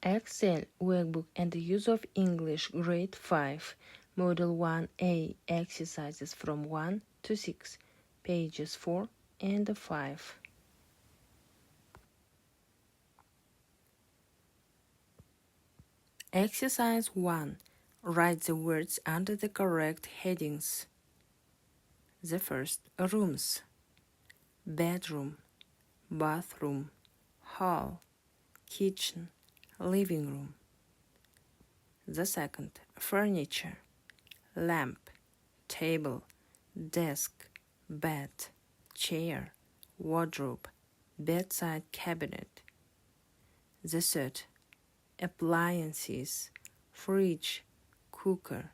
Excel Workbook and the Use of English Grade 5 Model 1A Exercises from 1 to 6 Pages 4 and 5. Exercise 1. Write the words under the correct headings. The first: rooms, bedroom, bathroom, hall, kitchen, living room. The second: furniture, lamp, table, desk, bed, chair, wardrobe, bedside cabinet. The third: appliances, fridge, cooker.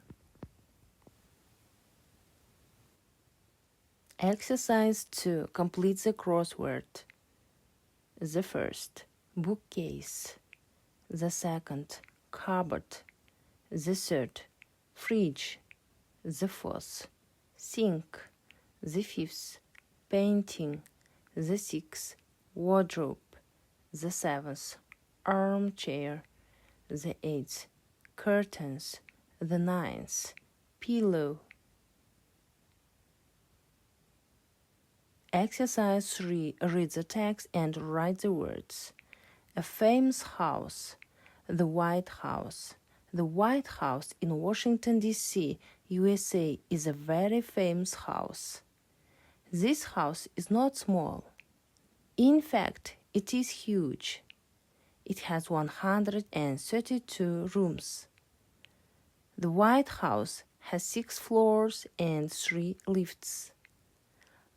Exercise 2. Complete the crossword. The first: bookcase. The second: cupboard. The third: fridge. The fourth: sink. The fifth: painting. The sixth: wardrobe. The seventh: armchair. The eighth: curtains. The ninth: pillow. Exercise 3. Read the text and write the words. A famous house. The White House. The White House in Washington, D.C., USA is a very famous house. This house is not small. In fact, it is huge. It has 132 rooms. The White House has 6 floors and 3 lifts.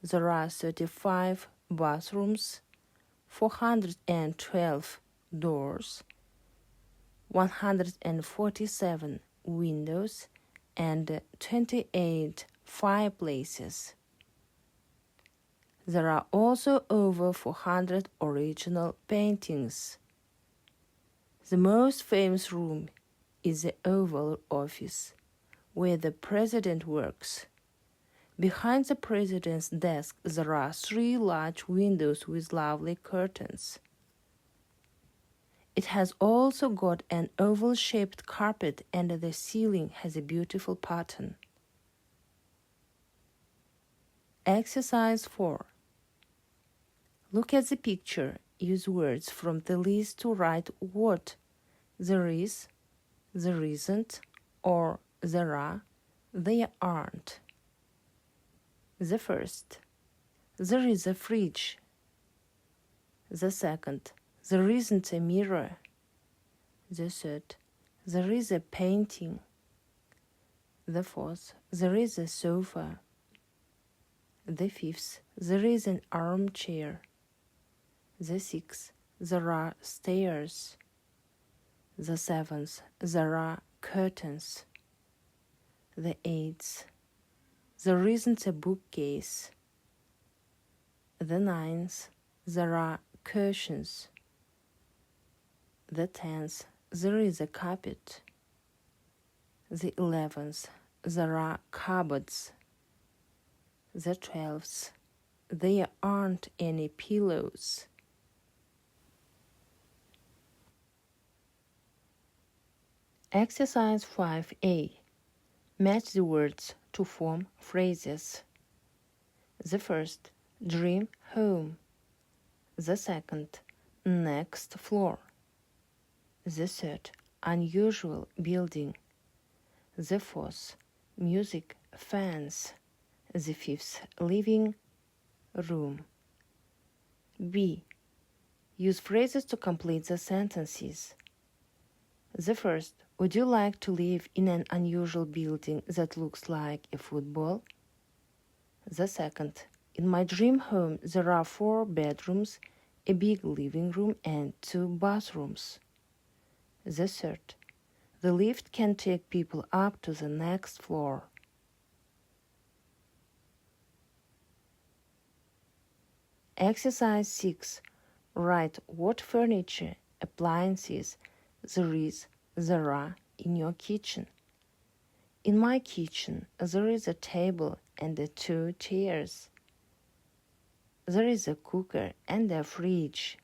There are 35 bathrooms, 412 doors, 147 windows, and 28 fireplaces. There are also over 400 original paintings. The most famous room is the Oval Office, where the president works. Behind the president's desk, there are 3 large windows with lovely curtains. It has also got an oval-shaped carpet, and the ceiling has a beautiful pattern. Exercise 4. Look at the picture. Use words from the list to write what there is, there isn't, or there are, there aren't. The first: there is a fridge. The second: there isn't a mirror. The third: there is a painting. The fourth: there is a sofa. The fifth: there is an armchair. The sixth: there are stairs. The seventh: there are curtains. The eighth: there isn't a bookcase. The ninth: there are cushions. The 10th: there is a carpet. The 11th: there are cupboards. The 12th: there aren't any pillows. Exercise 5A. Match the words to form phrases. The first: dream home. The second: next floor. The third: unusual building. The fourth: music fans. The fifth: living room. B. Use phrases to complete the sentences. The first: would you like to live in an unusual building that looks like a football? The second: in my dream home there are 4 bedrooms, a big living room, and 2 bathrooms. The third: the lift can take people up to the next floor. Exercise 6. Write what furniture, appliances there are in your kitchen. In my kitchen, there is a table and 2 chairs. There is a cooker and a fridge.